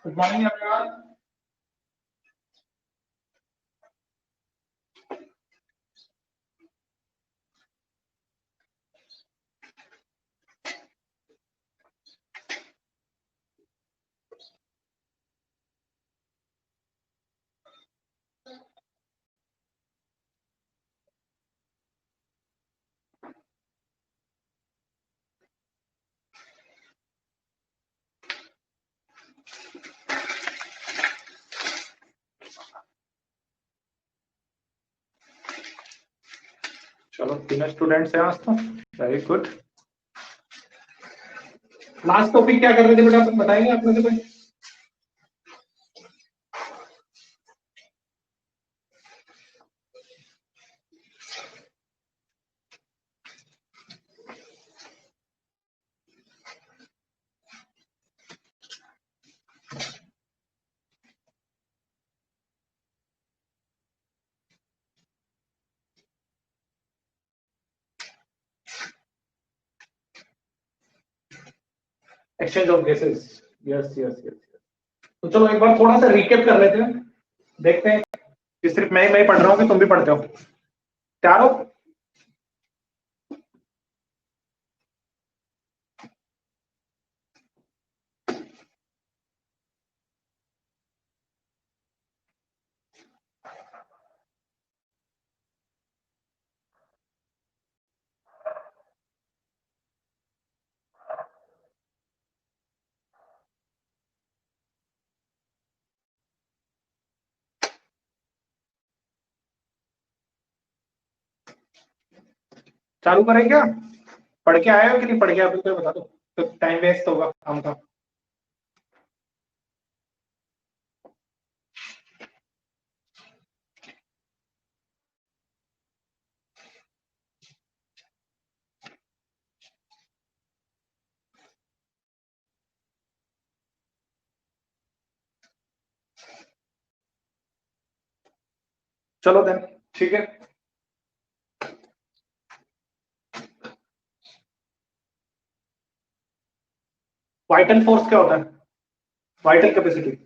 Good morning everyone. चलो तीनों students हैं आज तो वेरी गुड। लास्ट टॉपिक क्या कर रहे थे बेटा, तुम बताएंगे आप में से कोई? Exchange of guesses. Yes yes yes. तो चलो एक बार थोड़ा सा रिकेप कर लेते हैं, देखते हैं कि सिर्फ मैं ही पढ़ रहा हूँ कि तुम भी पढ़ते हो। तैयार हो? चालू करें क्या? पढ़ के आए हो कि नहीं पढ़ के? अभी तो बता दो, तो टाइम वेस्ट होगा काम का। चलो देन, ठीक है। वाइटल फोर्स क्या होता है? Vital capacity.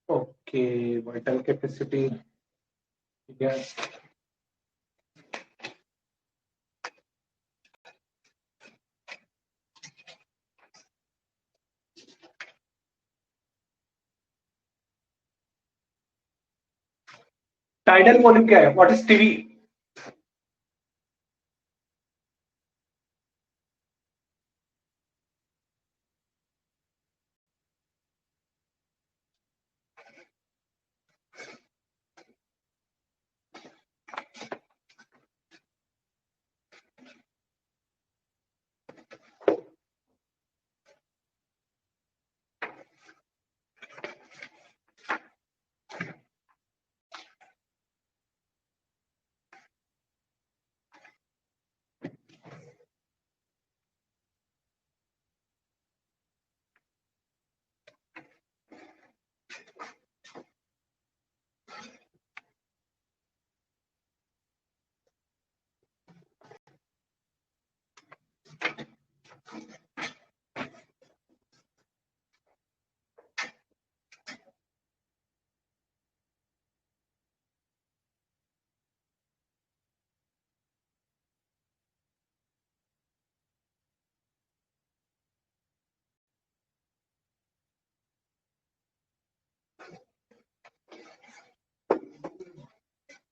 Okay, vital capacity. ठीक है। टाइडल वॉल्यूम क्या है? What is TV?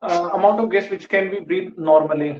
amount of gas which can be breathed normally.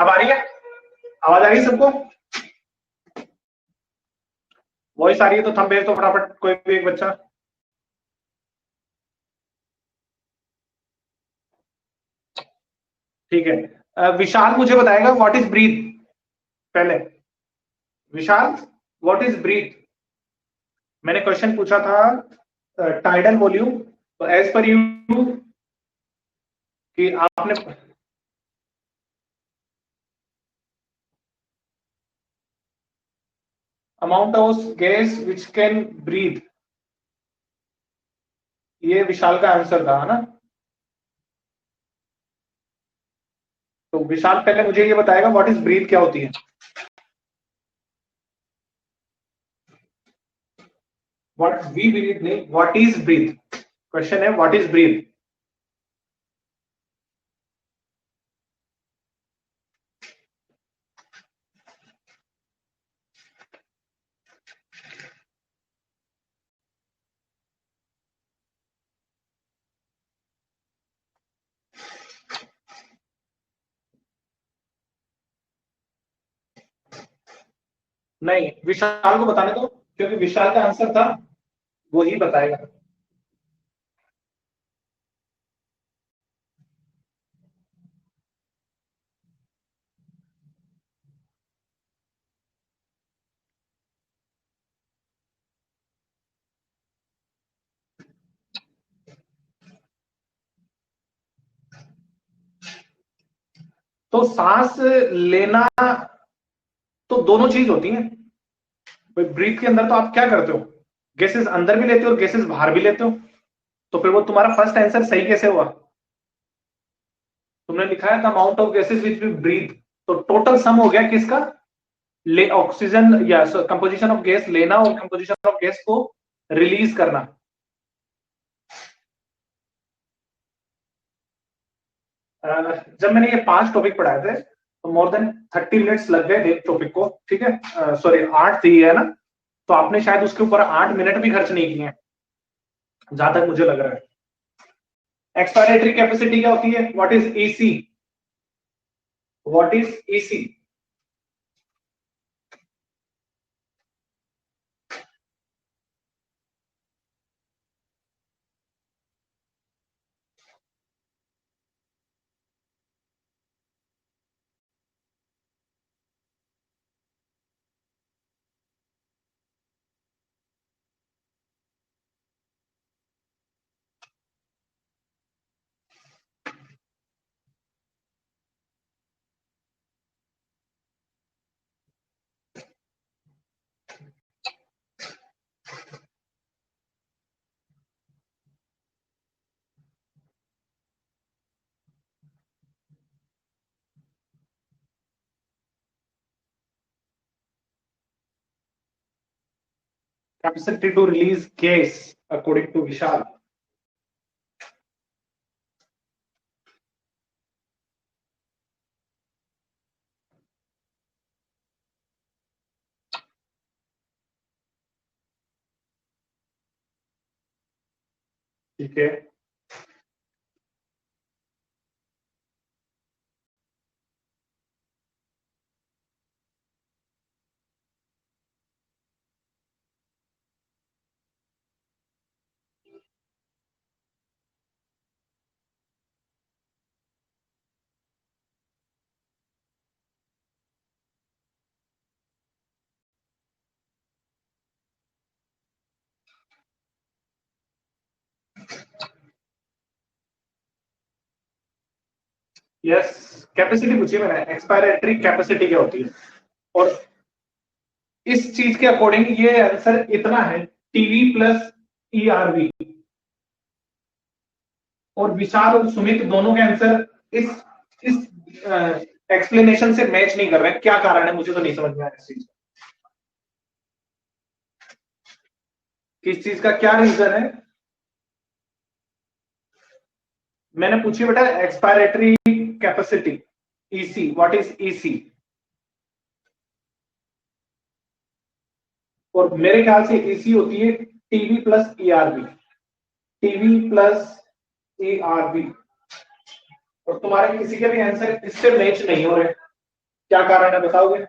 अब आ रही है? आवाज आ रही है सबको? वॉइस आ रही है तो थंब भेज दो फटाफट, कोई भी एक बच्चा। ठीक है, विशाल मुझे बताएगा व्हाट इज ब्रीथ। पहले विशाल, व्हाट इज ब्रीथ? मैंने क्वेश्चन पूछा था टाइडल वॉल्यूम, तो एज पर यू कि आपने amount of gas which can breath, ये विशाल का आंसर था ना? तो विशाल पहले मुझे ये बताएगा व्हाट इज ब्रीथ क्या होती है। व्हाट वी ब्रीथ नहीं, व्हाट इज ब्रीथ। क्वेश्चन है व्हाट इज ब्रीथ। नहीं, विशाल को बताने दो, क्योंकि विशाल का आंसर था, वो ही बताएगा। तो सांस लेना तो दोनों चीज होती है। ब्रीथ के अंदर तो आप क्या करते हो, गैसेस अंदर भी लेते हो और गैसेस बाहर भी लेते हो, तो फिर वो तुम्हारा फर्स्ट आंसर सही कैसे हुआ? तुमने लिखा है the amount of gases which we breath, तो टोटल सम हो गया किसका, ले ऑक्सीजन या कंपोजिशन ऑफ गैस लेना और कंपोजिशन ऑफ गैस को रिलीज करना। जब मैंने ये 5 टॉपिक पढ़ाए थे तो मोर देन 30 मिनट्स लग गए एक टॉपिक को, ठीक है, सॉरी 8 थी है ना, तो आपने शायद उसके ऊपर 8 मिनट भी खर्च नहीं किए हैं जहां तक मुझे लग रहा है। एक्सपायरेटरी कैपेसिटी क्या होती है, what is EC, what is EC? Capacity to release gas according to Vishal. ठीक है, यस, कैपेसिटी पूछी मैंने, एक्सपायरेटरी कैपेसिटी क्या होती है, और इस चीज के अकॉर्डिंग ये आंसर इतना है, टीवी प्लस ईआरवी, और विशाल और सुमित दोनों के आंसर इस एक्सप्लेनेशन से मैच नहीं कर रहे हैं। क्या कारण है, मुझे तो नहीं समझ में आया इस चीज का, किस चीज का क्या रीजन है। मैंने पूछी बेटा expiratory capacity, EC, what is EC, और मेरे ख्याल से ईसी होती है TV plus ERB, TV plus ERB, और तुम्हारे किसी के भी आंसर इससे मैच नहीं हो रहे, क्या कारण है बताओगे?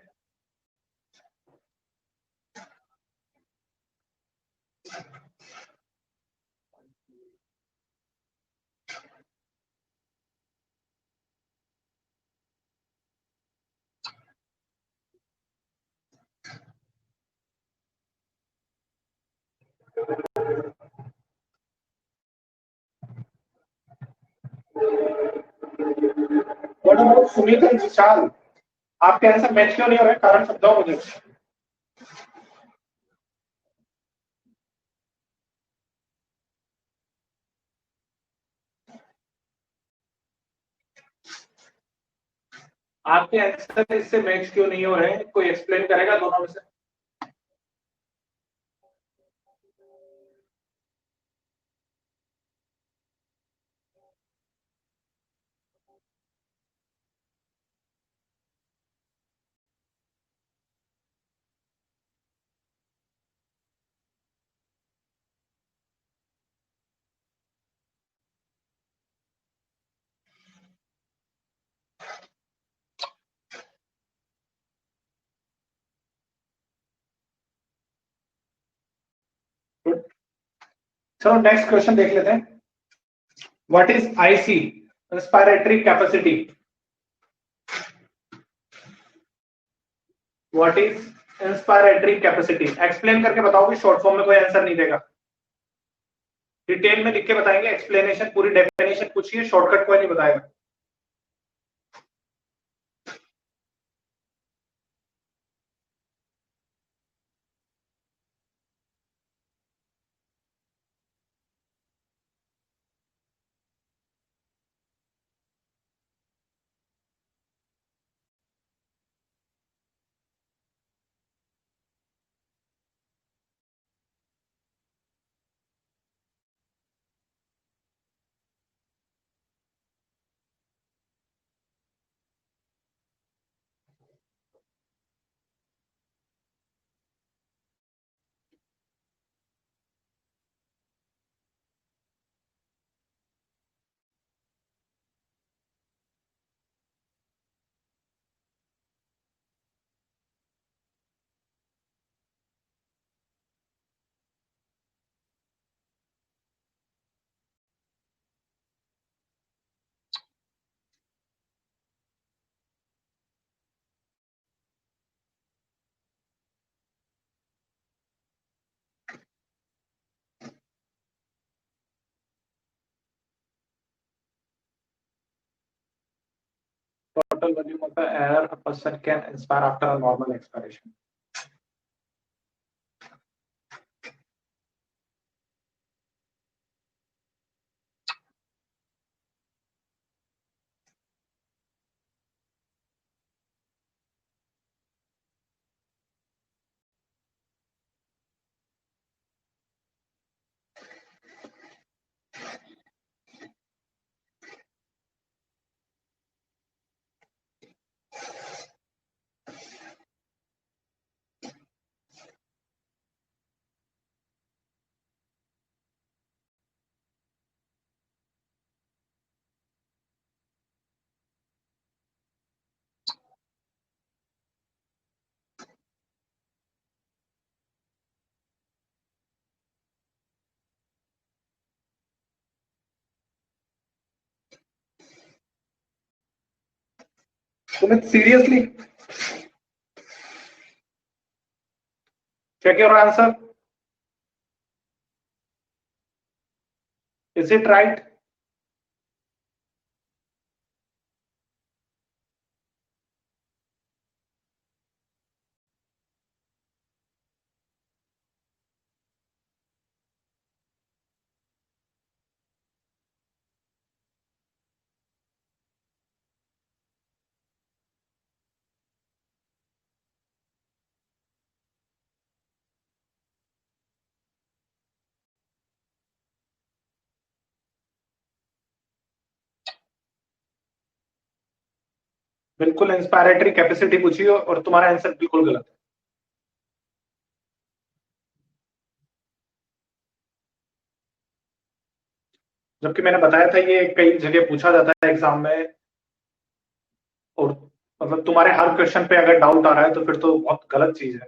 व्हाट अबाउट सुमित एंड विशाल, आपके आंसर मैच क्यों नहीं हो रहे, कारण समझाओ मुझे। आपके आंसर इससे मैच क्यों नहीं हो रहे, कोई एक्सप्लेन करेगा दोनों में से? चलो नेक्स्ट क्वेश्चन देख लेते हैं। What is IC, inspiratory capacity, what is inspiratory capacity, explain करके बताओगे, शॉर्ट फॉर्म में कोई आंसर नहीं देगा, डिटेल में लिख के बताएंगे, एक्सप्लेनेशन पूरी डेफिनेशन पूछिए, शॉर्टकट कोई नहीं बताएगा। total volume of the air a person can inspire after a normal expiration. Sumit, seriously? Check your answer. Is it right? बिल्कुल इंस्पायरेटरी कैपेसिटी पूछी हो और तुम्हारा आंसर बिल्कुल गलत है। जबकि मैंने बताया था ये कई जगह पूछा जाता है एग्जाम में, और मतलब तुम्हारे हर क्वेश्चन पे अगर डाउट आ रहा है तो फिर तो बहुत गलत चीज है।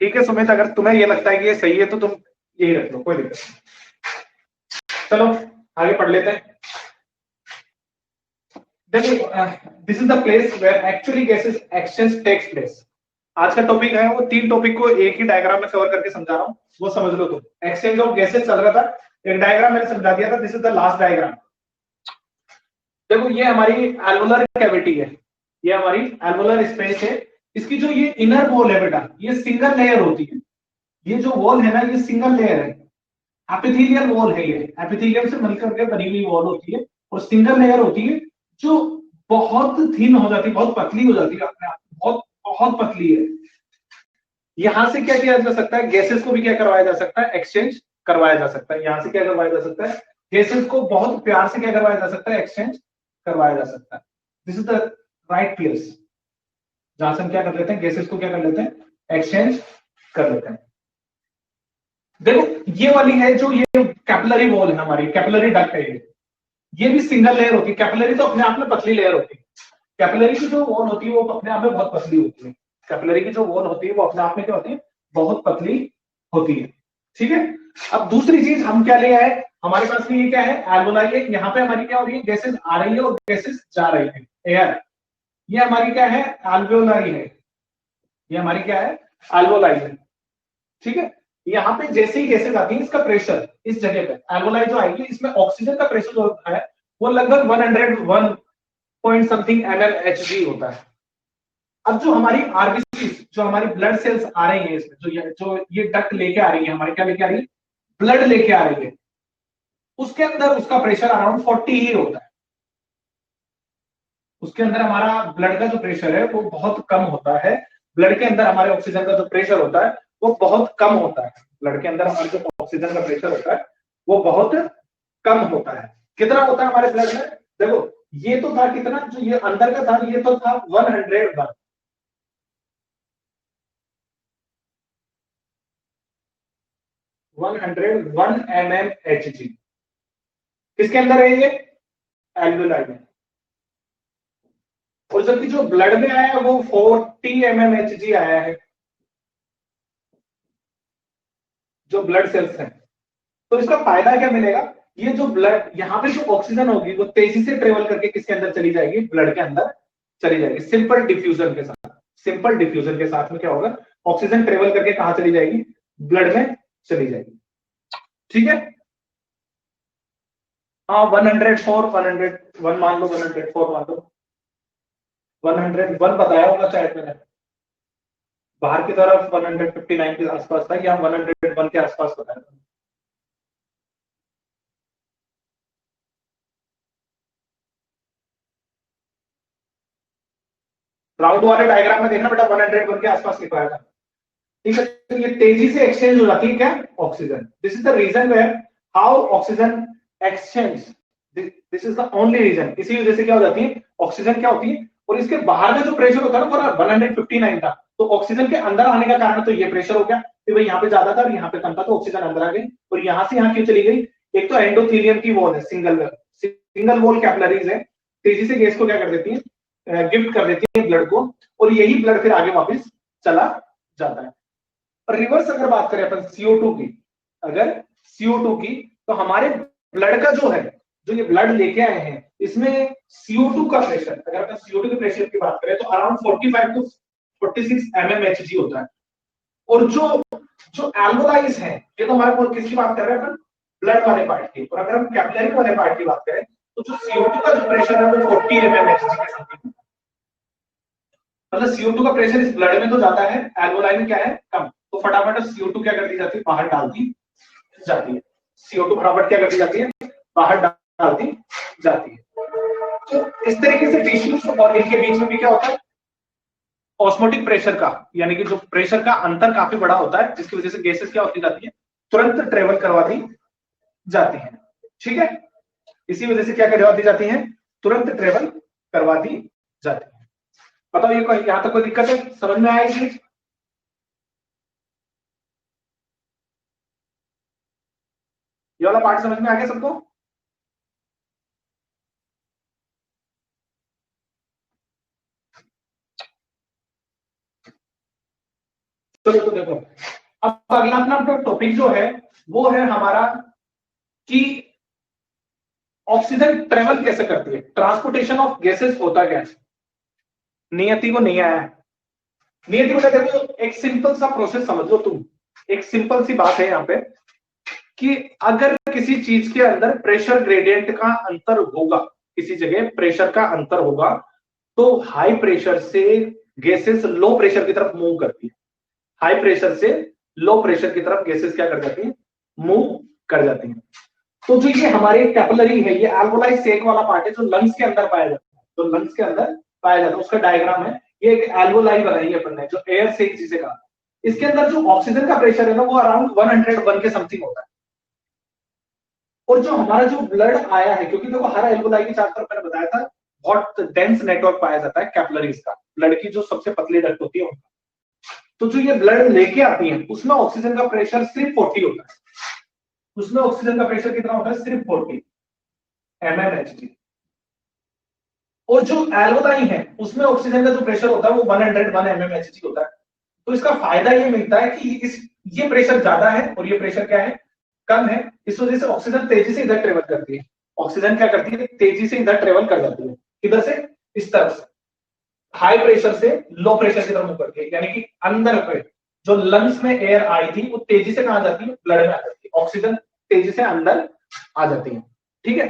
ठीक है सुमित, अगर तुम्हें ये लगता है कि ये सही है तो तुम यही रख लो, कोई दिक्कत नहीं। चलो आगे पढ़ लेते हैं। This is the place where actually gases exchange takes place. आज का टॉपिक है वो 3 टॉपिक को एक ही डायग्राम में कवर करके समझा रहा हूँ, वो समझ लो तुम। एक्सचेंज ऑफ गैसेस चल रहा था, एक डायग्राम मैंने समझा दिया था, this is the last diagram. देखो ये हमारी एल्वुलर कैविटी है, ये हमारी एल्वुलर स्पेस है। इसकी जो ये इनर वॉल है बेटा, ये सिंगल लेयर होती है। ये जो वॉल है ना, ये सिंगल लेयर है, एपिथेलियल वॉल है। ये एपिथेलियम से मिलकर के बनी हुई वॉल होती है और सिंगल लेयर होती है जो बहुत थिन हो जाती है, बहुत पतली हो जाती है अपने आप, बहुत बहुत पतली है। यहां से क्या किया जा सकता है, गैसेस को भी क्या करवाया जा सकता है, एक्सचेंज करवाया जा सकता है। यहां से क्या करवाया जा सकता है, गैसेस को बहुत प्यार से क्या करवाया जा सकता है, एक्सचेंज करवाया जा सकता है। This is the right place जहां से हम क्या कर लेते हैं, गैसेस को क्या कर लेते हैं, एक्सचेंज कर लेते हैं। देखो ये वाली है जो ये कैपिलरी वॉल है हमारी, कैपिलरी डक्ट है ये भी सिंगल लेयर होती है। कैपिलरी तो अपने आप में पतली लेयर होती है, कैपिलरी की जो वॉल होती है वो अपने आप में बहुत पतली होती है। कैपिलरी की जो वॉल होती है वो अपने आप में क्या होती है, बहुत पतली होती है। ठीक है, अब दूसरी चीज हम क्या ले आए, हमारे पास में ये क्या है, एल्वुलाई है। यहाँ पे हमारी क्या हो रही है, गैसेस आ रही है और गैसेस जा रही है, एयर। ये हमारी क्या है, एल्वुलाई है, ये हमारी क्या है, एल्वुलाई है। ठीक है, यहाँ पे जैसे ही गैसेस आती है, इसका प्रेशर इस जगह पे एल्वुलाई जो आएगी, इसमें ऑक्सीजन का प्रेशर जो होता है वो लगभग 101 पॉइंट समथिंग mmHg होता है। अब जो हमारी आरबीसी, जो हमारी ब्लड सेल्स आ रही है इसमें, जो ये डक्ट लेके आ रही है हमारे, क्या लेके आ रही है, ब्लड लेके आ रही है, उसके अंदर उसका प्रेशर अराउंड 40 ही होता है। उसके अंदर हमारा ब्लड का जो प्रेशर है वो बहुत कम होता है। ब्लड के अंदर हमारे ऑक्सीजन का जो प्रेशर होता है वो बहुत कम होता है। ब्लड के अंदर हमारे जो ऑक्सीजन का प्रेशर होता है वो बहुत कम होता है। कितना होता है हमारे ब्लड में, देखो ये तो था कितना, जो ये अंदर का था ये तो था 101 mmHg। किसके अंदर है ये, एल्वुलाई में। और जबकि जो ब्लड में आया है वो 40 mmHg आया है, जो ब्लड सेल्स हैं। तो इसका फायदा क्या मिलेगा, ये जो ब्लड, यहाँ पे जो ऑक्सीजन होगी वो तेजी से ट्रेवल करके किसके अंदर चली जाएगी, ब्लड के अंदर चली जाएगी, सिंपल डिफ्यूजन के साथ। सिंपल डिफ्यूजन के साथ में क्या होगा, ऑक्सीजन ट्रेवल करके कहां चली जाएगी, ब्लड में चली जाएगी। ठीक है। हाँ 104 101 मान लो, 104 मान लो, 101 बताया होगा चैट में, बाहर की तरफ 159 के आसपास था, या 101 के आसपास बताया था। राउंड वाले डायग्राम में देखना बेटा 101 के आसपास लिखा था। ठीक है, तो ये तेजी से एक्सचेंज हो जाती है क्या, oxygen. This is the region where how oxygen exchange, this is the only region. इसी वजह से क्या हो जाती है, ऑक्सीजन क्या होती है, और इसके बाहर का जो प्रेशर होता है ना पूरा 159 था, तो ऑक्सीजन के अंदर आने का कारण तो ये प्रेशर हो गया कि भाई यहाँ पे ज्यादा था और यहाँ पे कम था, तो ऑक्सीजन अंदर आ गई, और यहाँ से यहाँ क्यों चली गई, एक तो एंडोथेलियम की वॉल है, सिंगल वॉल कैपिलरीज है, तेजी से गैस को क्या कर देती है, गिफ्ट कर देती है ब्लड को, और यही ब्लड फिर आगे वापस चला जाता है। और रिवर्स अगर बात करें अपन CO2 की, अगर CO2 की, तो हमारे ब्लड का जो है, जो ये ब्लड लेके आए हैं, इसमें CO2 का प्रेशर, अगर अपन CO2 के प्रेशर की बात करें तो अराउंड 45 टू 46 mmHg होता है। और जो जो एल्वोलाइज है, ये तो हमारे को किसकी बात कर रहे हैं अपन, ब्लड वाले पार्ट की। और अगर हम कैपिलरी वाले पार्ट की बात करें तो जो CO2 का जो प्रेशर है वो 40 mmHg के समथिंग, मतलब CO2 का प्रेशर इस ब्लड में तो ज्यादा है, एल्वोलाई में क्या है, कम, तो फटाफट CO2 क्या कर दी जाती है, बाहर डाल दी जाती है। CO2 फटाफट क्या कर दी जाती है, बाहर डाल दी जाती है। तो इस तरीके से टिश्यूज और इनके बीच में भी क्या होता है, ऑस्मोटिक प्रेशर का, यानी कि जो प्रेशर का अंतर काफी बड़ा होता है, जिसकी वजह से गैसेस क्या होती जाती है, तुरंत ट्रेवल करवा दी जाती है। ठीक है, इसी वजह से क्या करवा दी जाती है, तुरंत ट्रेवल करवा दी जाती है। बताओ ये कोई यहां तक कोई दिक्कत है, समझ में आएगी, ये वाला पार्ट समझ में आ गया सबको। चलो तो देखो, अब अगला अपना टॉपिक जो है वो है हमारा कि ऑक्सीजन ट्रेवल कैसे करती है, ट्रांसपोर्टेशन ऑफ गैसेस होता क्या है। नियति को नहीं आया है, नियति को देखो, एक सिंपल सा प्रोसेस समझ लो तुम, एक सिंपल सी बात है यहाँ पे कि अगर किसी चीज के अंदर प्रेशर ग्रेडियंट का अंतर होगा, किसी जगह प्रेशर का अंतर होगा, तो हाई प्रेशर से गैसेस लो प्रेशर की तरफ मूव करती है, हाई प्रेशर से लो प्रेशर की तरफ गैसेस क्या कर जाती है, मूव कर जाती है। तो जो ये हमारे कैपिलरी है, ये एल्वोलाई सेक वाला पार्ट है जो लंग्स के अंदर पाया जाता है, जो लंग्स के अंदर पाया जाता है, उसका डायग्राम है, ये एक एल्वोलाई बनाई है अपन ने, जो एयर सेक जिसे कहा। इसके अंदर जो ऑक्सीजन का प्रेशर है ना वो अराउंड 101 के समथिंग होता है। और जो हमारा जो ब्लड आया है, क्योंकि देखो हर एल्वोलाई के चारों तरफ मैंने बताया था बहुत डेंस नेटवर्क पाया जाता है कैपिलरीज का, ब्लड की जो सबसे पतली डक्ट होती है उनका, तो जो ये ब्लड लेके आती है उसमें ऑक्सीजन का प्रेशर सिर्फ 40 होता है, उसमें ऑक्सीजन का प्रेशर कितना होता है, सिर्फ 40 mmHg। और जो एल्वोलाई है उसमें ऑक्सीजन का जो प्रेशर होता है वो 101 mmHg होता है। तो इसका फायदा ये मिलता है कि ये प्रेशर ज्यादा है और ये प्रेशर क्या है, कम है, इस वजह से ऑक्सीजन तेजी से इधर ट्रेवल करती है, ऑक्सीजन क्या करती है, तेजी से इधर ट्रेवल कर जाती है, किधर से, इस तरफ से, हाई प्रेशर से लो प्रेशर की तरफ मूव करती है, यानी कि अंदर पे जो लंग्स में एयर आई थी वो तेजी से कहां जाती है, ब्लड में आ जाती है, ऑक्सीजन तेजी से अंदर आ जाती है। ठीक है,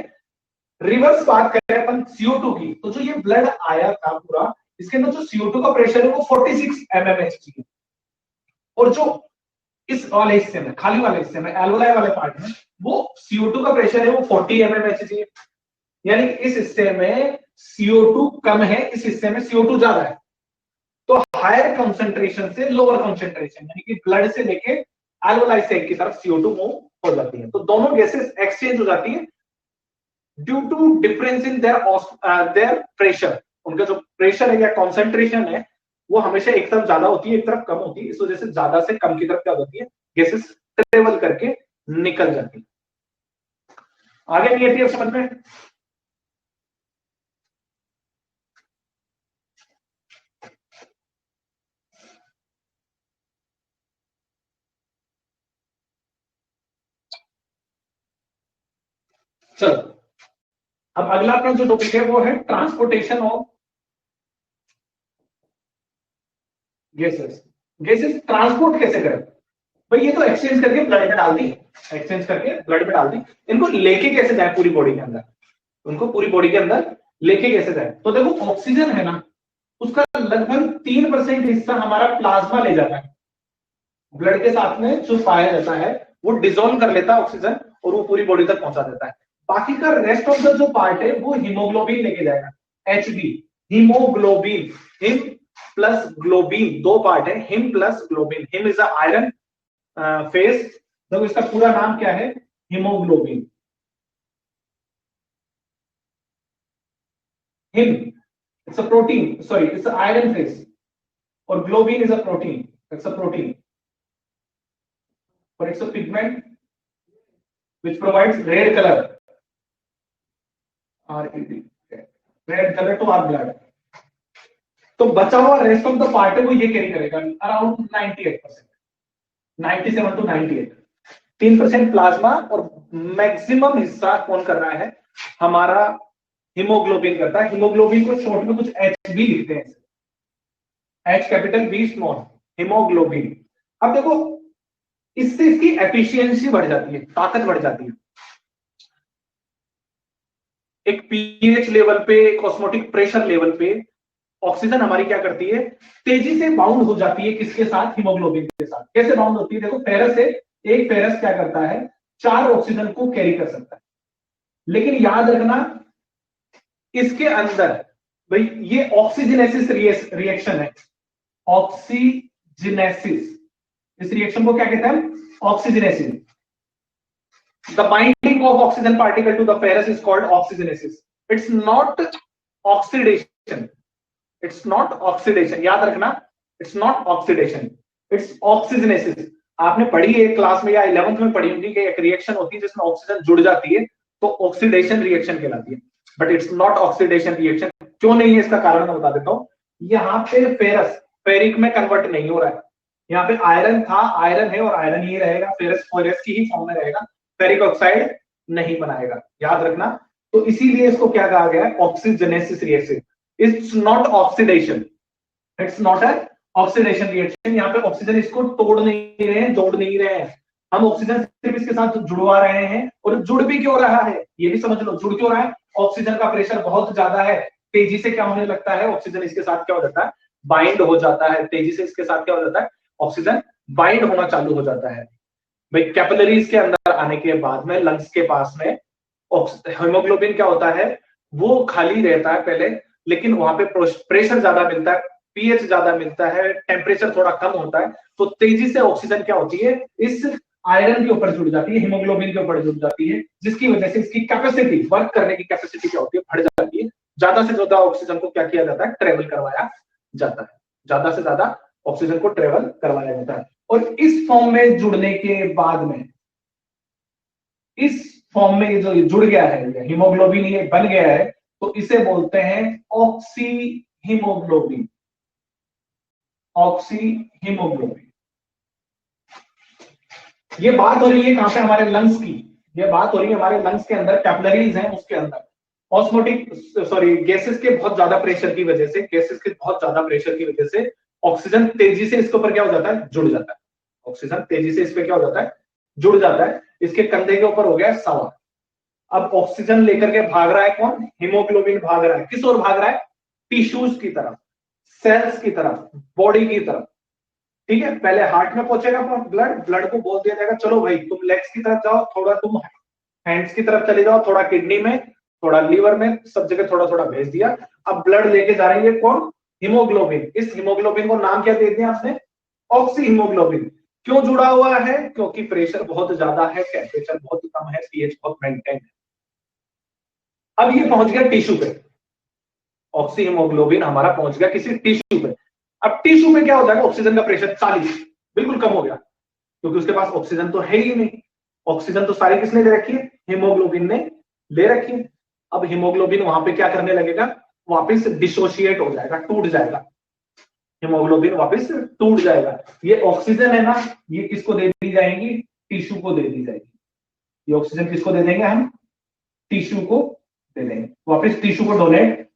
रिवर्स बात करें अपन CO2 की, तो जो ये ब्लड आया था पूरा, इसके अंदर जो CO2 का प्रेशर है वो 46 mmHg है, और जो इस वाले हिस्से में, खाली वाले हिस्से में, एल्वोलाई वाले पार्ट में, वो CO2 का प्रेशर है वो 40 mmHg है, यानी इस हिस्से में CO2 कम है, इस हिस्से में CO2 ज्यादा है। तो हायर कंसंट्रेशन से लोअर कंसंट्रेशन, यानी कि ब्लड से लेके एल्वोलाई सेक की तरफ CO2 मूव हो जाती है, तो दोनों गैसेस एक्सचेंज हो जाती है due to difference in their pressure. उनका जो प्रेशर है या कॉन्सेंट्रेशन है वो हमेशा एक तरफ ज्यादा होती है, एक तरफ कम होती है, इस वजह से ज्यादा से कम की तरफ क्या होती है, गैसेस ट्रेवल करके निकल जाती है। आगे नहीं आती है समझ में, चलो अब अगला अपना जो टॉपिक है वो है transportation of gases. Gases transport कैसे करें, भाई ये तो एक्सचेंज करके ब्लड में डाल दी, एक्सचेंज करके ब्लड में डाल दी, इनको लेके कैसे जाए पूरी बॉडी के अंदर, उनको पूरी बॉडी के अंदर लेके कैसे जाए? तो देखो ऑक्सीजन है ना, उसका लगभग 3% हिस्सा हमारा प्लाज्मा ले जाता है, ब्लड के साथ में जो पाया जाता है वो डिसॉल्व कर लेता है ऑक्सीजन और वो पूरी बॉडी तक पहुंचा देता है। बाकी का रेस्ट ऑफ द जो पार्ट है वो हीमोग्लोबिन लेके जाएगा, HB, haemoglobin, haem plus globin, दो पार्ट है, haem plus globin. Haem is a iron face, देखो इसका पूरा नाम क्या है, haemoglobin. Haem it's a protein, sorry it's a iron face, और globin is a protein, it's a protein, but it's a pigment which provides red color, red color to our blood। तो बचा हुआ रेस्ट ऑफ द पार्ट है वो ये carry करेगा around 98%, 97 to 98, 3% plasma, और maximum हिस्सा कौन कर रहा है, हमारा हीमोग्लोबिन करता है। हीमोग्लोबिन को शॉर्ट में कुछ एच भी लिखते हैं, H capital B small, haemoglobin. अब देखो इससे इसकी एफिशिएंसी बढ़ जाती है, ताकत बढ़ जाती है। एक पीएच लेवल पे, एक ऑस्मोटिक प्रेशर लेवल पे ऑक्सीजन हमारी क्या करती है, तेजी से बाउंड हो जाती है, किसके साथ, हीमोग्लोबिन के साथ। कैसे बाउंड होती है, देखो फेरस से, एक फेरस क्या करता है, 4 ऑक्सीजन को कैरी कर सकता है, लेकिन याद रखना इसके अंदर भाई ये ऑक्सीजनेसिस रिएक्शन है, ऑक्सीजनेसिस, इस रिएक्शन को क्या कहते हैं, ऑक्सीजनेसिस। The binding of oxygen particle to the ferrous is called oxygenesis. It's not oxidation. It's not oxidation. याद रखना, it's not oxidation. It's oxygenesis. आपने पढ़ी है क्लास में या 11th में पढ़ी होगी कि एक रिएक्शन होती है जिसमें ऑक्सीजन जुड़ जाती है तो ऑक्सीडेशन रिएक्शन कहलाती है, but it's not oxidation reaction. क्यों नहीं है इसका कारण मैं बता देता हूं। यहाँ पे फेरस फेरिक में कन्वर्ट नहीं हो रहा है, यहाँ पे आयरन था, आयरन है और आयरन ही रहेगा, फेरस फेरस की ही फॉर्म में रहेगा, फेरिक ऑक्साइड नहीं बनाएगा, याद रखना। तो इसीलिए इसको क्या कहा गया है, oxygenesis reaction. It's not oxidation, it's not a oxidation reaction. यहाँ पे ऑक्सीजन इसको तोड़ नहीं रहे हैं, जोड़ नहीं रहे हैं, हम ऑक्सीजन सिर्फ इसके साथ जुड़वा रहे हैं। और जुड़ भी क्यों रहा है ये भी समझ लो, जुड़ क्यों रहा है, ऑक्सीजन का प्रेशर बहुत ज्यादा है, तेजी से क्या होने लगता है, ऑक्सीजन इसके साथ क्या हो जाता है, बाइंड हो जाता है, तेजी से इसके साथ क्या हो जाता है, ऑक्सीजन बाइंड होना चालू हो जाता है। भाई कैपिलरीज के अंदर आने के बाद में लंग्स के पास में हीमोग्लोबिन क्या होता है, वो खाली रहता है पहले, लेकिन वहां पे प्रेशर ज्यादा मिलता है, पीएच ज्यादा मिलता है, टेम्परेचर थोड़ा कम होता है, तो तेजी से ऑक्सीजन क्या होती है, इस आयरन के ऊपर जुड़ जाती है, हीमोग्लोबिन के ऊपर जुड़ जाती है, जिसकी वजह से इसकी कैपेसिटी, वर्क करने की कैपेसिटी क्या होती है, बढ़ जाती है। ज्यादा से ज्यादा ऑक्सीजन को क्या किया जाता है, ट्रेवल करवाया जाता है, ज्यादा से ज्यादा ऑक्सीजन को ट्रेवल करवाया जाता है। और इस फॉर्म में जुड़ने के बाद में, इस फॉर्म में जो जुड़ गया है हीमोग्लोबिन, ये बन गया है, तो इसे बोलते हैं ऑक्सी हीमोग्लोबिन, ऑक्सी हीमोग्लोबिन। ये बात हो रही है कहां पे, हमारे लंग्स की, ये बात हो रही है हमारे लंग्स के अंदर, कैपिलरीज हैं उसके अंदर, ऑस्मोटिक सॉरी गैसेस के बहुत ज्यादा प्रेशर की वजह से, गैसेस के बहुत ज्यादा प्रेशर की वजह से ऑक्सीजन तेजी से इसके ऊपर क्या हो जाता है, जुड़ जाता है, ऑक्सीजन तेजी से इस पे क्या हो जाता है, जुड़ जाता है। इसके कंधे के ऊपर हो गया सवार। अब ऑक्सीजन लेकर के भाग रहा है कौन, हीमोग्लोबिन भाग रहा है, किस ओर भाग रहा है, टिश्यूज की तरफ, सेल्स की तरफ, बॉडी की तरफ, ठीक है। पहले हार्ट में पहुंचेगा ब्लड, ब्लड को बोल दिया जाएगा चलो भाई तुम लेग्स की तरफ जाओ, थोड़ा तुम हैंड्स की तरफ चले जाओ, थोड़ा किडनी में, थोड़ा लीवर में, सब जगह थोड़ा थोड़ा भेज दिया। अब ब्लड लेके जा रही है कौन, हीमोग्लोबिन। इस हीमोग्लोबिन को नाम क्या दे दिया आपने, ऑक्सी हीमोग्लोबिन। क्यों जुड़ा हुआ है, क्योंकि प्रेशर बहुत ज्यादा है, टेम्परेचर बहुत कम है, पीएच बहुत मेंटेन है। अब ये पहुंच गया टिश्यू पे, ऑक्सी हीमोग्लोबिन हमारा पहुंच गया किसी टिश्यू पे। अब टिश्यू में क्या हो जाएगा, ऑक्सीजन का प्रेशर 40, बिल्कुल कम हो गया, क्योंकि उसके पास ऑक्सीजन तो है ही नहीं। ऑक्सीजन तो सारी किसने ले रखी है, हीमोग्लोबिन ने ले रखी है। अब हीमोग्लोबिन वहां पे क्या करने लगेगा, वापस डिसोशिएट हो जाएगा, टूट जाएगा, हीमोग्लोबिन वापस टूट जाएगा। ये ऑक्सीजन है ना, ये किसको दे दी जाएगी, टिश्यू को दे दी जाएगी। ये ऑक्सीजन किसको दे देंगे हम, टिश्यू को दे देंगे, वापस टिश्यू को डोनेट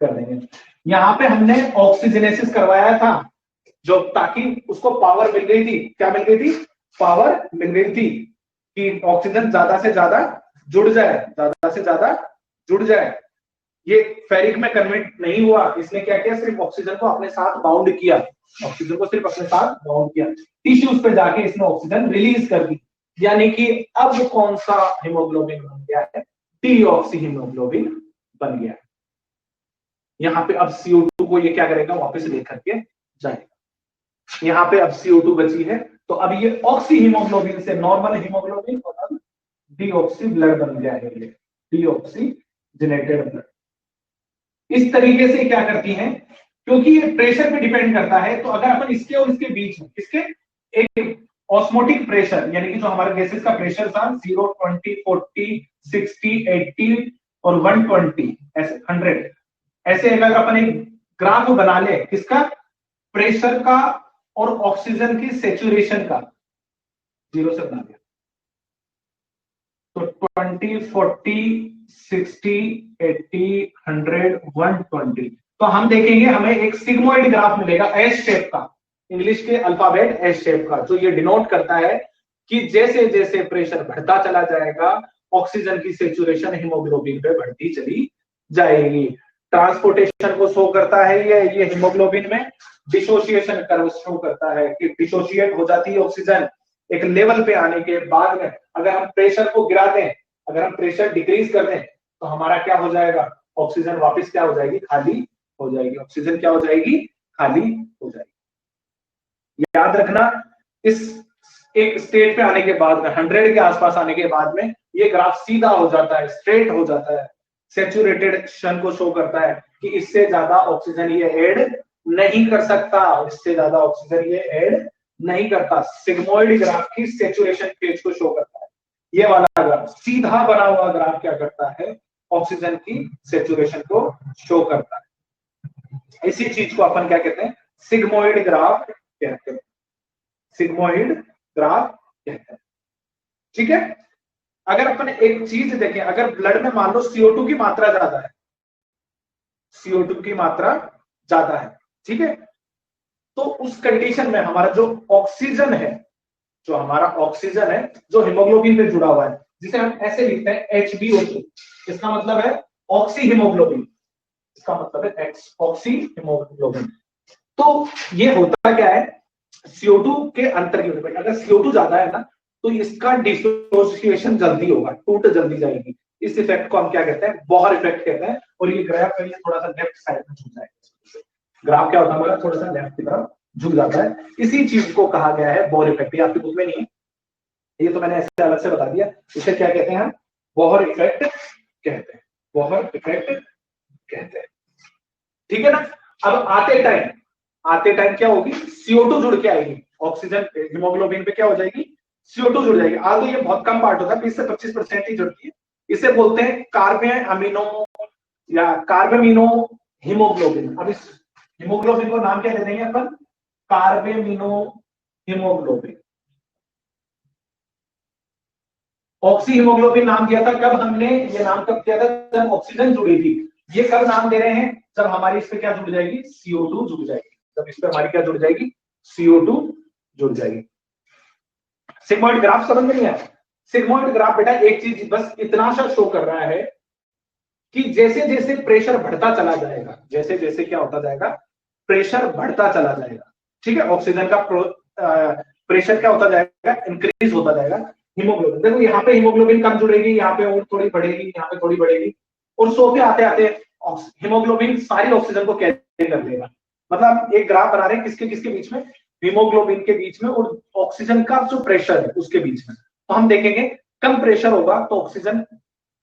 कर देंगे। यहां पे हमने ऑक्सीजनेसिस करवाया था जो, ताकि उसको पावर मिल गई थी, क्या मिल गई थी, पावर मिल रही थी कि ऑक्सीजन ज्यादा से ज्यादा जुड़ जाए, ज्यादा से ज्यादा जुड़ जाए। ये फेरिक में कन्वर्ट नहीं हुआ, इसने क्या किया, सिर्फ ऑक्सीजन को अपने साथ बाउंड किया, ऑक्सीजन को सिर्फ अपने साथ बाउंड किया, टिश्यूज पे जाके इसने ऑक्सीजन रिलीज कर दी, यानी कि अब कौन सा हीमोग्लोबिन बन गया है, डीऑक्सी हीमोग्लोबिन बन गया है। यहाँ पे अब CO2 को ये क्या करेगा, वापस लेकर के जाएगा। यहाँ पे अब CO2 बची है, तो अब ये ऑक्सी हीमोग्लोबिन से नॉर्मल हीमोग्लोबिन और अब डीऑक्सी ब्लड बन गया है, ये डीऑक्सीजनेटेड ब्लड। इस तरीके से क्या करती हैं, क्योंकि ये प्रेशर पे डिपेंड करता है, तो अगर अपन इसके और इसके बीच में, इसके एक ऑस्मोटिक प्रेशर, यानी कि जो हमारे गैसेस का प्रेशर था 0, 20, 40, 60, 80 और 120 ऐसे 100, ऐसे अगर अपन एक ग्राफ बना ले किसका, प्रेशर का और ऑक्सीजन की सेचुरेशन का, 0 से बना दिया, तो 20, 40, 60, 80, 100, 120, तो हम देखेंगे हमें एक सिग्मोइड ग्राफ मिलेगा एस शेप का, इंग्लिश के अल्फाबेट एस शेप का, जो ये डिनोट करता है कि जैसे जैसे प्रेशर बढ़ता चला जाएगा ऑक्सीजन की सेचुरेशन हीमोग्लोबिन पे बढ़ती चली जाएगी। ट्रांसपोर्टेशन को शो करता है ये हीमोग्लोबिन में, डिसोसिएशन कर्व शो करता है कि डिसोसिएट हो जाती है ऑक्सीजन एक लेवल पे आने के बाद में। अगर हम प्रेशर को गिरा दें, अगर हम प्रेशर डिक्रीज कर दें, तो हमारा क्या हो जाएगा, ऑक्सीजन वापस क्या हो जाएगी, खाली हो जाएगी, ऑक्सीजन क्या हो जाएगी, खाली हो जाएगी। याद रखना, इस एक स्टेट पे आने के बाद में 100 के आसपास आने के बाद में ये ग्राफ सीधा हो जाता है, स्ट्रेट हो जाता है, सैचुरेटेड शन को शो करता है कि इससे ज्यादा ऑक्सीजन ये ऐड नहीं कर सकता, इससे ज्यादा ऑक्सीजन ये ऐड नहीं करता। सिग्मोइड ग्राफ की सैचुरेशन फेज को शो करता है। ये वाला ग्राफ सीधा बना हुआ ग्राफ क्या करता है, ऑक्सीजन की सैचुरेशन को शो करता है। इसी चीज को अपन क्या कहते हैं, सिग्मोइड ग्राफ कहते हैं, सिग्मोइड ग्राफ कहते हैं। ठीक है, अगर अपन एक चीज देखें, अगर ब्लड में मान लो CO2 की मात्रा ज्यादा है, CO2 की मात्रा ज्यादा है, ठीक है, तो उस कंडीशन में हमारा जो ऑक्सीजन है, जो हमारा ऑक्सीजन है जो हीमोग्लोबिन पे जुड़ा हुआ है, जिसे हम ऐसे लिखते हैं HbO2, इसका मतलब है ऑक्सी हीमोग्लोबिन, इसका मतलब है ऑक्सी हीमोग्लोबिन। तो ये होता क्या है, CO2 के अंतर के ऊपर, अगर CO2 ज्यादा है ना, तो इसका डिसोसिएशन जल्दी होगा, टूट जल्दी जाएगी। इस इफेक्ट को हम क्या कहते हैं, बॉहर इफेक्ट कहते हैं। और ये ग्राफ थोड़ा सा लेफ्ट साइड में झुक जाएगा, ग्राफ क्या होता है हमारा, थोड़ा सा लेफ्ट की तरफ झुक जाता है। इसी चीज को कहा गया है बॉहर इफेक्ट। ये आपकी बुक में नहीं है, ये तो मैंने ऐसे अलग से बता दिया। इसे क्या कहते हैं, बॉहर इफेक्ट कहते हैं, बॉहर इफेक्ट कहते हैं। ठीक है ना। अब आते टाइम क्या होगी, CO2 जुड़ के आएगी, ऑक्सीजन हीमोग्लोबिन पे क्या हो जाएगी, CO2 जुड़ जाएगी। आज तो ये बहुत कम पार्ट होता है, 20 से 25% ही जुड़ती है। इसे बोलते हैं कार्बन अमीनो या कार्बेमिनो हीमोग्लोबिन। अब इस हीमोग्लोबिन को नाम क्या दे देंगे अपन, कार्बेमिनो हीमोग्लोबिन। ऑक्सी हीमोग्लोबिन नाम दिया था कब हमने, ये नाम कब दिया था, जब ऑक्सीजन जुड़ी थी। ये कब नाम दे रहे हैं, जब हमारी इस पे क्या जुड़ जाएगी, CO2 जुड़ जाएगी। जब इस पे हमारी क्या जुड़ जाएगी, CO2 जुड़ जाएगी। सिग्मोइड ग्राफ समझ में नहीं आया। सिग्मोइड ग्राफ बेटा एक चीज बस इतना सा शो कर रहा है कि जैसे जैसे प्रेशर बढ़ता चला जाएगा, जैसे जैसे क्या होता जाएगा, प्रेशर बढ़ता चला जाएगा, ठीक है, ऑक्सीजन का प्रेशर क्या होता जाएगा, इंक्रीज होता जाएगा। हीमोग्लोबिन देखो, यहाँ पे हीमोग्लोबिन कम जुड़ेगी, यहाँ पे और थोड़ी बढ़ेगी, यहाँ पे थोड़ी बढ़ेगी, और सो पे आते आते हीमोग्लोबिन सारी ऑक्सीजन को कैरी कर लेगा। मतलब एक ग्राफ बना रहे हैं किसके किसके बीच में, हीमोग्लोबिन के बीच में और ऑक्सीजन का जो प्रेशर है उसके बीच में। तो हम देखेंगे कम प्रेशर होगा तो ऑक्सीजन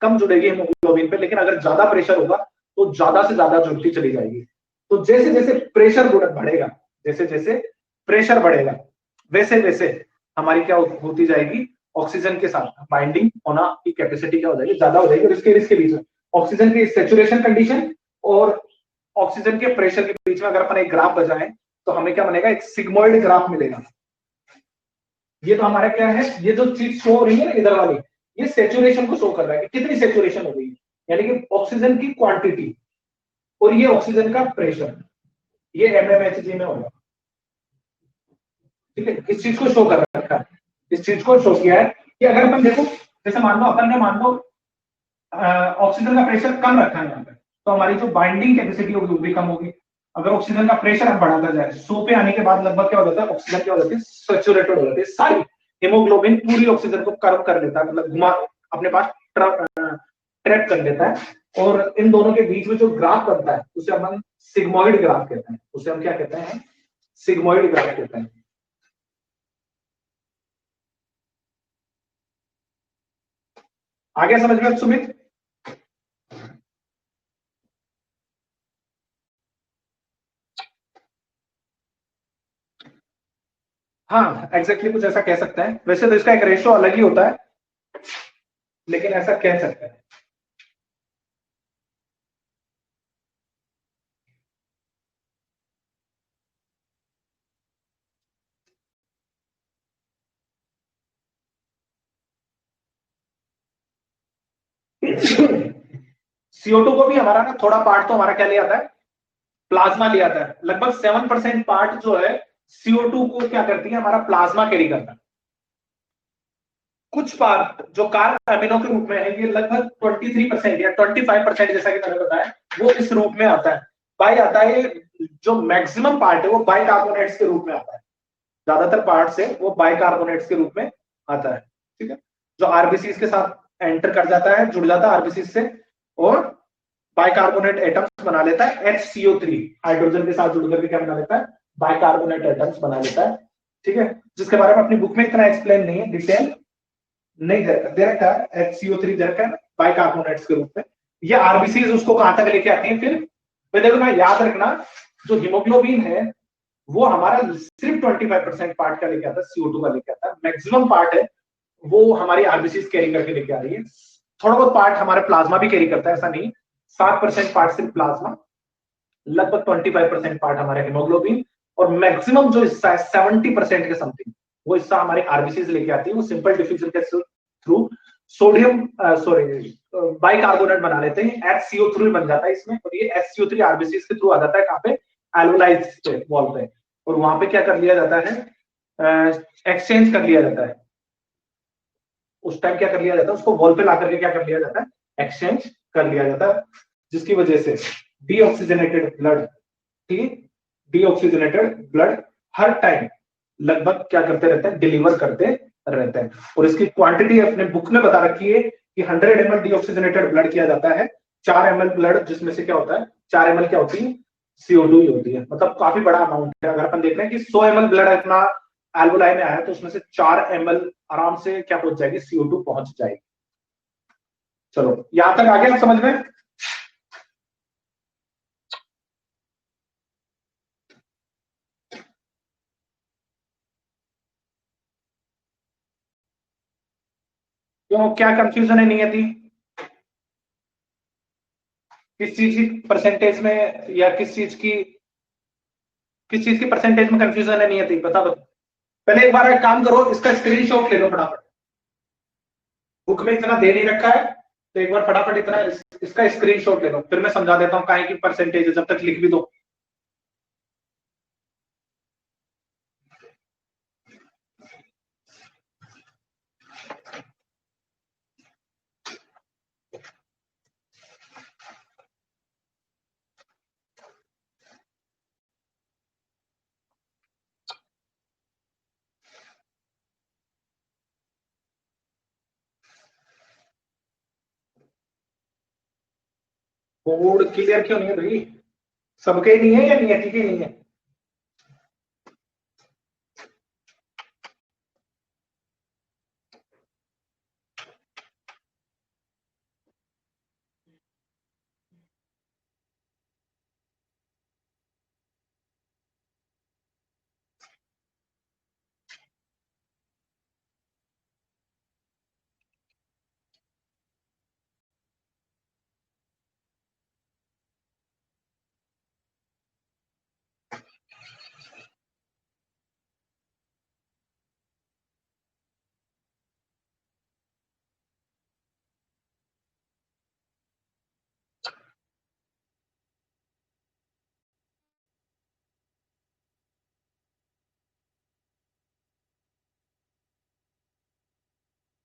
कम जुड़ेगी हीमोग्लोबिन पे, लेकिन अगर ज्यादा प्रेशर होगा तो ज्यादा से ज्यादा जुड़ती चली जाएगी। तो जैसे जैसे प्रेशर बढ़ेगा, जैसे जैसे प्रेशर बढ़ेगा, वैसे वैसे हमारी क्या होती जाएगी, ऑक्सीजन के साथ बाइंडिंग होना की कैपेसिटी क्या हो जाएगी, ज्यादा हो जाएगी। और इसके बीच में ऑक्सीजन की सैचुरेशन कंडीशन और ऑक्सीजन के प्रेशर के बीच में अगर अपन एक ग्राफ बजाएं तो हमें क्या बनेगा, एक सिग्मोइड ग्राफ मिलेगा। ये तो हमारा क्या है, ये जो चीज शो हो रही है ना इधर वाली, ये सैचुरेशन को शो कर रहा है कि कितनी सैचुरेशन हो गई, यानी कि ऑक्सीजन की क्वांटिटी, और ये ऑक्सीजन का प्रेशर, ये mmHg में होगा। ठीक है, इस चीज को शो कर रखा है। इस चीज को शो किया है कि अगर अपन देखो, जैसे मान लो अपन ने मान लो ऑक्सीजन का प्रेशर कम रखा है यहाँ पे, तो हमारी जो बाइंडिंग कैपेसिटी होगी वो भी कम होगी। अगर ऑक्सीजन का प्रेशर हम बढ़ाता जाए, 100 पे आने के बाद लगभग क्या हो जाता है, ऑक्सीजन क्या हो जाती है, सैचुरेटेड हो जाती है सारी। हीमोग्लोबिन पूरी ऑक्सीजन को कर्व कर लेता है, मतलब घुमा अपने पास ट्रैप कर लेता है। और इन दोनों के बीच में जो ग्राफ बनता है उसे हम सिग्मोइड ग्राफ कहते हैं। उसे हम क्या कहते हैं, सिग्मोइड ग्राफ कहते हैं। आगे समझ में सुमित? हाँ एग्जैक्टली कुछ ऐसा कह सकते हैं। वैसे तो इसका एक रेशियो अलग ही होता है, लेकिन ऐसा कह सकते हैं। CO2 को भी हमारा ना थोड़ा पार्ट तो हमारा क्या ले आता है, प्लाज्मा ले आता है। लगभग 7% पार्ट जो है CO2 को क्या करती है, हमारा प्लाज्मा कैरी करता है। कुछ पार्ट जो कार्ब अमीनो के रूप में है, ये लगभग 23% या 25% जैसा कि मैंने बताया, वो इस रूप में आता है। बाई आता है, जो मैक्सिमम पार्ट है वो बाइकार्बोनेट्स के रूप में आता है। ज्यादातर पार्ट से वो बाइकार्बोनेट्स के रूप में आता है। ठीक है, जो आरबीसी के साथ एंटर कर जाता है, जुड़ जाता है आरबीसी से, और बाइकार्बोनेट एटम्स बना लेता है। HCO3 हाइड्रोजन के साथ जुड़ करके क्या बना लेता है, बाइकार्बोनेट एटम्स बना लेता है। ठीक है, जिसके बारे में अपनी बुक में इतना एक्सप्लेन नहीं है, डिटेल नहीं दे रखा है। HCO3 दे रखा है बाइकार्बोनेट्स के रूप में। ये आरबीसी उसको कहां तक लेके आती है फिर देखो ना, याद रखना, जो हीमोग्लोबिन है वो हमारा सिर्फ 25% पार्ट का लेके आता है, CO2 का लेके आता है। मैक्सिमम पार्ट है वो हमारी आरबीसी कैरी करके लेके आ रही है। थोड़ा बहुत पार्ट हमारे प्लाज्मा भी कैरी करता है, ऐसा नहीं। 7% पार्ट सिर्फ प्लाज्मा, लगभग 25% पार्ट हमारे हीमोग्लोबिन, और मैक्सिमम जो हिस्सा है 70% के समथिंग, वो हिस्सा हमारे आरबीसी लेके आती है। वो सिंपल डिफ्यूजन के थ्रू सोडियम सॉरी बाइकार्बोनेट बना लेते हैं, HCO3 बन जाता है इसमें, और ये HCO3 आरबीसी के थ्रू आ जाता है कहाँ पे, एल्वोलाइट्स पे, वॉल पे, और वहां पे क्या कर लिया जाता है, एक्सचेंज कर लिया जाता है। उस टाइम क्या कर लिया जाता है, उसको वॉल पे ला करके क्या कर लिया जाता है, एक्सचेंज कर लिया जाता है, जिसकी वजह से डीऑक्सीजनेटेड ब्लड, ठीक, डीऑक्सीजनेटेड ब्लड हर टाइम लगभग क्या करते रहते हैं, डिलीवर करते रहते हैं। और इसकी क्वांटिटी अपने बुक में बता रखी है कि 100 ml डीऑक्सीजनेटेड ब्लड किया जाता है। 4 ml ब्लड, जिसमें से क्या होता है, 4 ml क्या होती है, CO2 ही होती है। मतलब काफी बड़ा अमाउंट है। अगर अपन देख रहे हैं कि 100 ml ब्लड अपना एल्बोलाई में आया, तो उसमें से 4 ml आराम से क्या पहुंच जाएगी, CO2 पहुंच जाएगी। चलो यहां तक आ गया समझ में? क्यों, क्या कंफ्यूजन है नहीं आती? किस चीज की परसेंटेज में, या किस चीज की परसेंटेज में कंफ्यूजन है नहीं आती, बता दो। पहले एक बार एक काम करो, इसका स्क्रीनशॉट ले लो फटाफट। बुक में इतना दे नहीं रखा है, तो एक बार फटाफट इसका स्क्रीनशॉट ले लो, फिर मैं समझा देता हूँ काहे की परसेंटेज है, जब तक लिख भी दो। बोर्ड क्लियर क्यों नहीं है भाई? सबके ही नहीं है या नियति के नहीं है?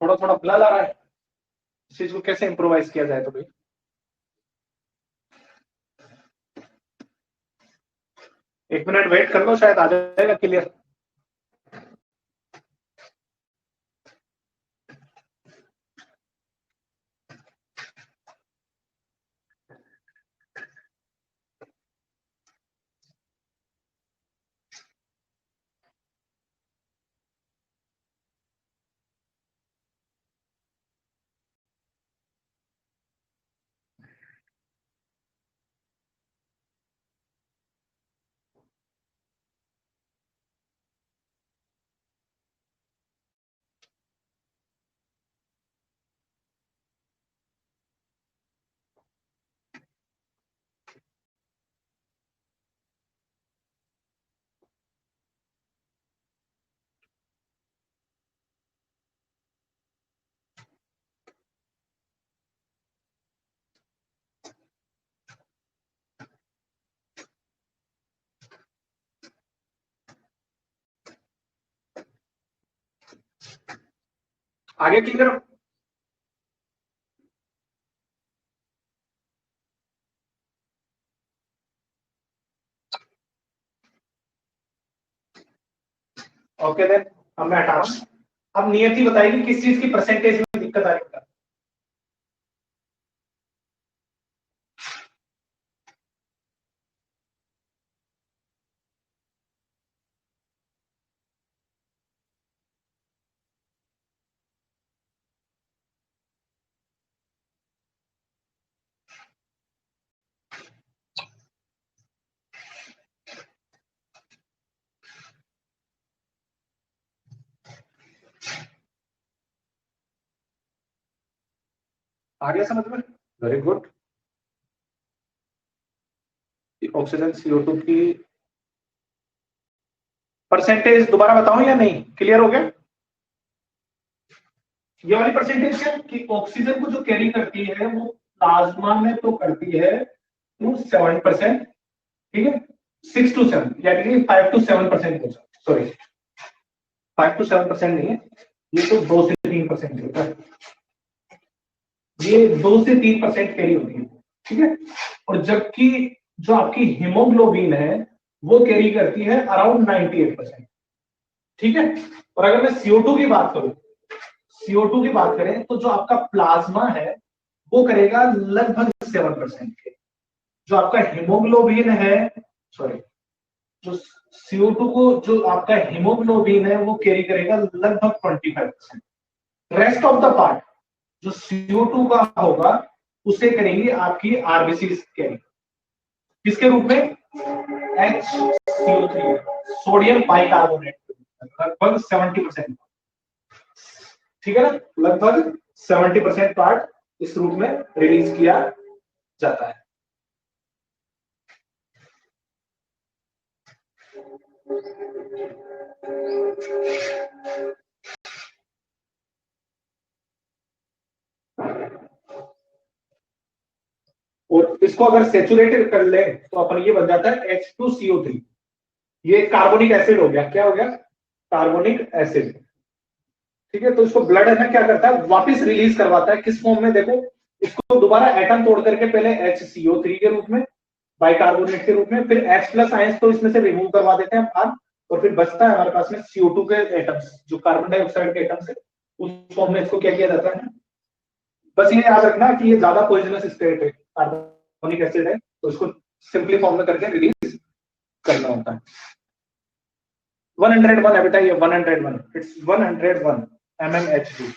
थोड़ा थोड़ा ब्लर आ रहा है, इस चीज को कैसे इंप्रोवाइज किया जाए? तो भाई एक मिनट वेट कर लो, शायद आ जाएगा क्लियर। आगे क्लियर? ओके देन, अब मैं हटा रहा हूं। अब नियति बताएगी किस चीज की परसेंटेज में दिक्कत आ रही है। आ गया समझ में? Very good. ऑक्सीजन CO2 की परसेंटेज दोबारा बताऊं या नहीं? क्लियर हो गया? ये वाली परसेंटेज क्या कि ऑक्सीजन को जो कैरी करती है वो प्लाज्मा में तो करती है 7%, ठीक है, 6 to 7 यानी कि 5 to 7%। सॉरी, 5 to 7% नहीं है, ये तो 2 से 3% होता है। ये 2 से 3% कैरी होती है, ठीक है। और जबकि जो आपकी हीमोग्लोबिन है वो कैरी करती है अराउंड 98%, ठीक है। और अगर मैं CO2 की बात करूं, CO2 की बात करें तो जो आपका प्लाज्मा है वो करेगा लगभग 7% के। जो आपका हीमोग्लोबिन है, सॉरी, जो CO2 को जो आपका हीमोग्लोबिन है वो कैरी करेगा लगभग 25%। रेस्ट ऑफ द पार्ट जो CO2 का होगा उसे करेंगी आपकी आरबीसी कैरी, किसके रूप में? HCO3, सोडियम बाइकार्बोनेट, लगभग 70%, ठीक है ना। लगभग 70% पार्ट इस रूप में रिलीज किया जाता है। और इसको अगर सेचुरेटेड कर ले तो अपन ये बन जाता है H2CO3। ये कार्बोनिक एसिड हो गया, क्या हो गया? कार्बोनिक एसिड, ठीक है। तो इसको ब्लड है ना क्या करता है, वापस रिलीज करवाता है, किस फॉर्म में? देखो, इसको दोबारा एटम तोड़ करके पहले HCO3 के रूप में, बाइकार्बोनेट के रूप में, फिर H+ आयंस तो इसमें से रिमूव करवा देते हैं हम, और फिर बचता है हमारे पास में CO2 के एटम्स, जो कार्बन डाइऑक्साइड के एटम्स है, उस फॉर्म में इसको क्या किया जाता है। बस ये याद रखना कि ये ज्यादा पॉइजनस स्टेट है, कार्बोनिक एसिड है, तो इसको सिंपली फॉर्म में करके रिलीज करना होता है। 101 है बेटा, ये 101, इट्स 101 mmHg।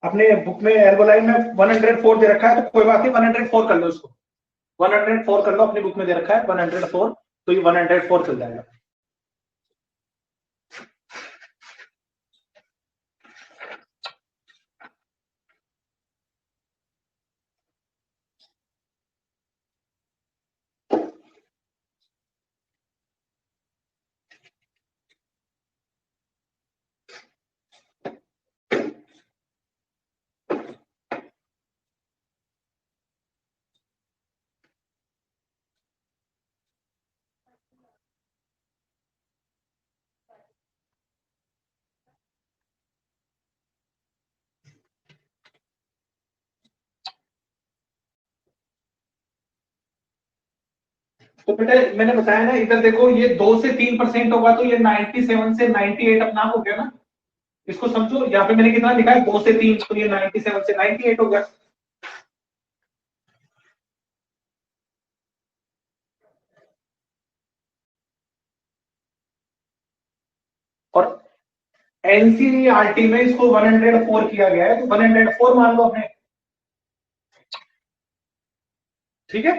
अपने बुक में एल्बोलाइन में 104 दे रखा है, तो कोई बात नहीं, 104 कर लो इसको, 104 कर लो, अपनी बुक में दे रखा है 104, तो ये 104 चल जाएगा। तो बेटा मैंने बताया ना, इधर देखो ये 2 से 3% होगा तो ये 97 से 98 अपना आप हो गया ना। इसको समझो, यहाँ पे मैंने कितना लिखा है 2 से 3, तो ये 97 से 98 हो गया। और एनसीईआरटी में इसको 104 किया गया है, तो 104 मान लो अपने। ठीक है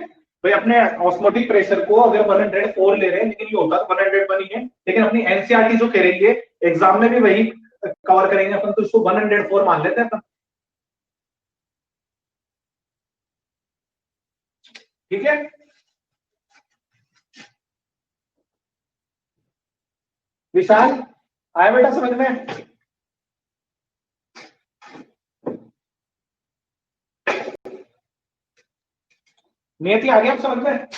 भाई, अपने ऑस्मोटिक प्रेशर को अगर 104 ले रहे हैं, लेकिन ये होता तो 101 ही है, लेकिन अपनी एनसीईआरटी जो कह रही है एग्जाम में भी वही कवर करेंगे अपन, तो इसको 104 मान लेते हैं अपन। ठीक है, विशाल आया बेटा समझ में? नियति आ गया आप समझ में?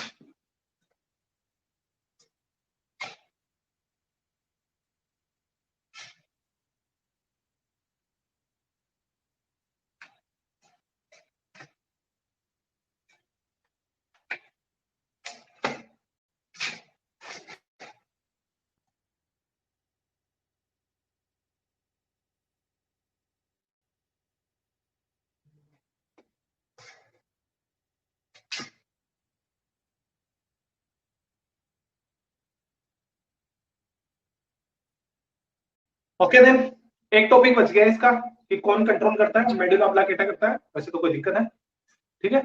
ओके देन, एक टॉपिक बच गया इसका कि कौन कंट्रोल करता है, मेडुला ऑब्लांगेटा करता है, वैसे तो कोई दिक्कत है। ठीक है,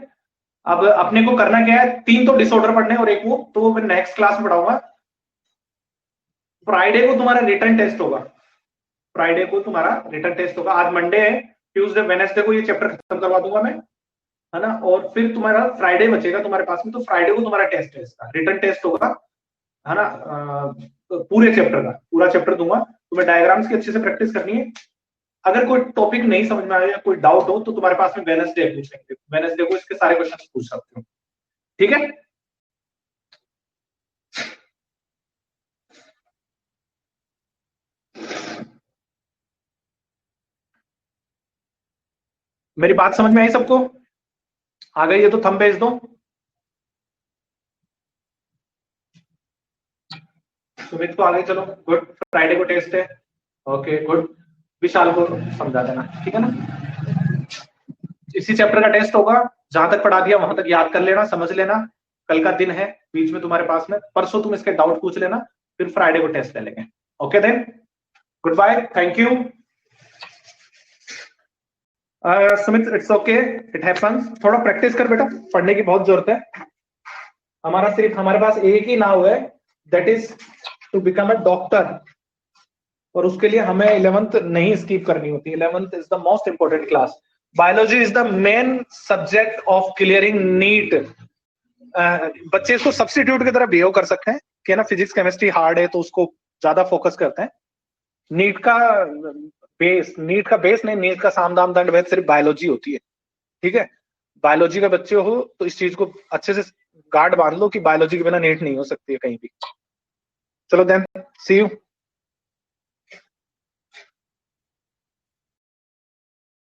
अब अपने को करना क्या है, 3 तो डिसऑर्डर पढ़ने और एक वो तो मैं नेक्स्ट क्लास में पढ़ाऊंगा। फ्राइडे को तुम्हारा रिटर्न टेस्ट होगा, फ्राइडे को तुम्हारा रिटर्न टेस्ट होगा। आज मंडे है, ट्यूसडे वेडनेसडे को ये चैप्टर खत्म करवा दूंगा मैं, है ना। और फिर तुम्हारा फ्राइडे बचेगा तुम्हारे पास में, तो फ्राइडे को तुम्हारा टेस्ट है, इसका रिटर्न टेस्ट होगा, है ना। पूरे चैप्टर का पूरा चैप्टर दूंगा, तुम्हें डायग्राम्स की अच्छे से प्रैक्टिस करनी है। अगर कोई टॉपिक नहीं समझ में आया, कोई डाउट हो, तो तुम्हारे पास में वेडनेसडे पूछ लेंगे, वेडनेसडे को इसके सारे क्वेश्चन पूछ सकते हो। ठीक है, मेरी बात समझ में आई सबको? आ गई है तो थंब भेज दो। सुमित को आ गई, चलो गुड, फ्राइडे को टेस्ट है, ओके गुड। विशाल को समझा देना, ठीक है ना। इसी चैप्टर का टेस्ट होगा, जहां तक पढ़ा दिया वहां तक याद कर लेना, समझ लेना। कल का दिन है बीच में तुम्हारे पास में, परसों तुम इसके डाउट पूछ लेना, फिर फ्राइडे को टेस्ट ले लेंगे। Okay then, goodbye, thank you. Sumit it's okay, it happens. थोड़ा प्रैक्टिस कर बेटा, पढ़ने की बहुत जरूरत है। हमारे पास एक ही नाव है, that is to become a doctor, और उसके लिए हमें 11th नहीं स्किप करनी होती। 11th is the most important class. Biology is the main subject of clearing NEET. बच्चे इसको सब्स्टिट्यूट की तरह बिहेव कर सकते हैं कि ना फिजिक्स केमिस्ट्री हार्ड है तो उसको ज्यादा फोकस करते हैं। नीट का बेस नहीं, नीट का साम दाम दंड भेद सिर्फ बायोलॉजी होती है। ठीक है, बायोलॉजी का बच्चे हो तो इस चीज को अच्छे से गार्ड बांध लो कि बायोलॉजी के बिना नीट नहीं हो सकती है कहीं भी। चलो देन, सी यू।